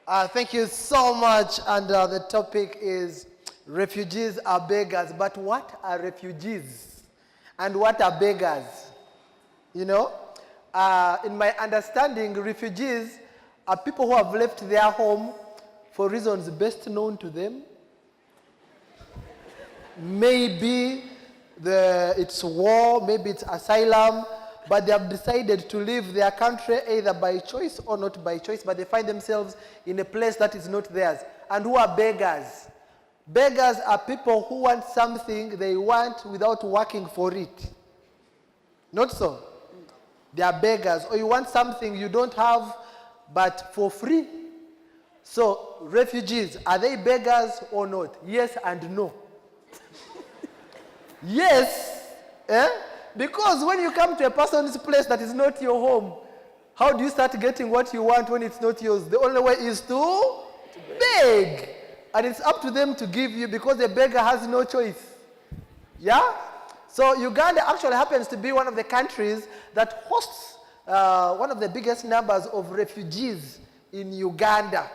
Thank you so much. And the topic is refugees are beggars. But what are refugees? And what are beggars? You know, in my understanding, refugees are people who have left their home for reasons best known to them. Maybe it's war, maybe it's asylum, but they have decided to leave their country either by choice or not by choice, but they find themselves in a place that is not theirs. And who are beggars? Beggars are people who want something they want without working for it. Not so? They are beggars. Or you want something you don't have, but for free. So, refugees, are they beggars or not? Yes and no. Yes, because when you come to a person's place that is not your home, how do you start getting what you want when it's not yours? The only way is to beg. And it's up to them to give you because the beggar has no choice. Yeah? So Uganda actually happens to be one of the countries that hosts one of the biggest numbers of refugees in Uganda.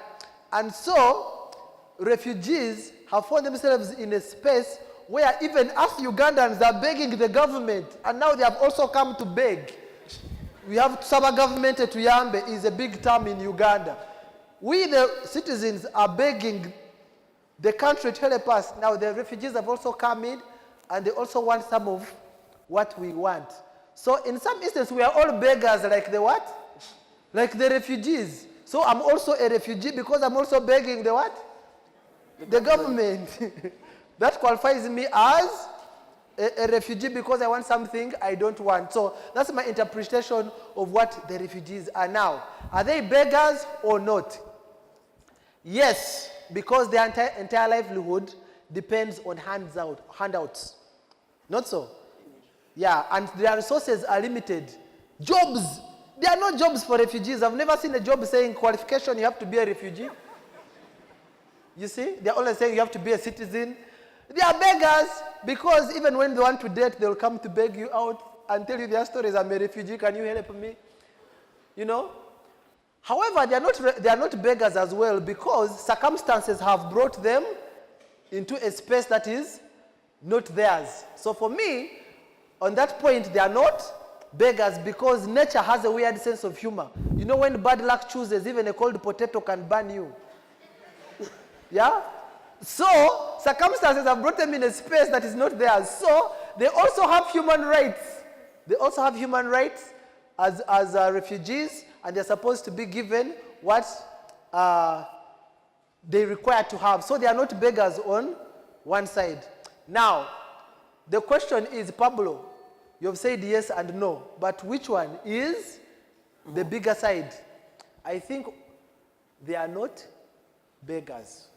And so, refugees have found themselves in a space where even us Ugandans are begging the government, and now they have also come to beg. We have Saba government at Tuyambe is a big term in Uganda. We, the citizens, are begging the country to help us. Now the refugees have also come in, and they also want some of what we want. So in some instances, we are all beggars like the what? Like the refugees. So I'm also a refugee because I'm also begging the what? The government. That qualifies me as a refugee because I want something I don't want. So that's my interpretation of what the refugees are now. Are they beggars or not? Yes, because their entire livelihood depends on handouts. Not so? Yeah, and their resources are limited. Jobs. There are no jobs for refugees. I've never seen a job saying qualification you have to be a refugee. You see? They're only saying you have to be a citizen. They are beggars because even when they want to date, they'll come to beg you out and tell you their stories. I'm a refugee, can you help me? You know? However, they are not beggars as well because circumstances have brought them into a space that is not theirs. So for me, on that point, they are not beggars because nature has a weird sense of humor. You know, when bad luck chooses, even a cold potato can burn you. Yeah? So, circumstances have brought them in a space that is not theirs. So, they also have human rights. They also have human rights as refugees, and they're supposed to be given what they require to have. So, they are not beggars on one side. Now, the question is, Pablo, you've said yes and no, but which one is the bigger side? I think they are not beggars.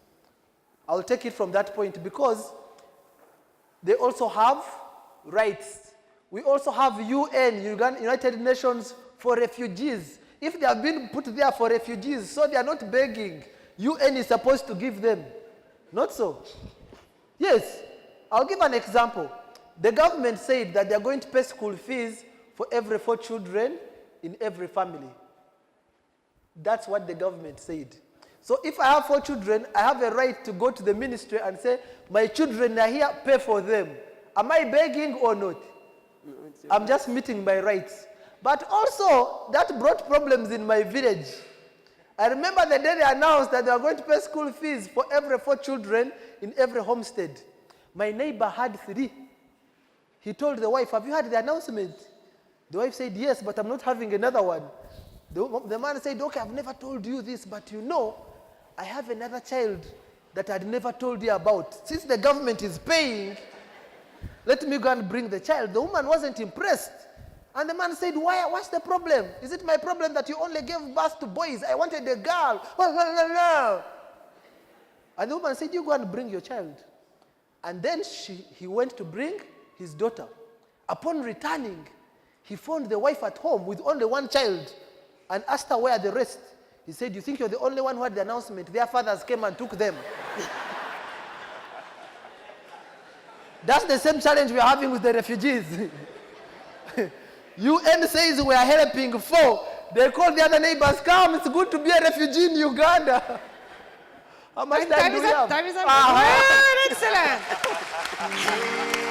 I'll take it from that point because they also have rights. We also have UN, United Nations for refugees. If they have been put there for refugees, so they are not begging. UN is supposed to give them. Not so. Yes. I'll give an example. The government said that they're going to pay school fees for every 4 children in every family. That's what the government said. So if I have 4 children, I have a right to go to the ministry and say, my children are here, pay for them. Am I begging or not? I'm just meeting my rights. But also, that brought problems in my village. I remember the day they announced that they were going to pay school fees for every 4 children in every homestead. My neighbor had 3. He told the wife, have you heard the announcement? The wife said, yes, but I'm not having another one. The man said, okay, I've never told you this, but you know, I have another child that I'd never told you about. Since the government is paying, let me go and bring the child. The woman wasn't impressed. And the man said, what's the problem? Is it my problem that you only gave birth to boys? I wanted a girl. And the woman said, you go and bring your child. And then he went to bring his daughter. Upon returning, he found the wife at home with only 1 child and asked her where are the rest. He said, you think you're the only one who had the announcement? Their fathers came and took them. That's the same challenge we are having with the refugees. UN says we are helping 4. They call the other neighbors, come, it's good to be a refugee in Uganda. How much time do we have? Time is up. Ah. Good, excellent.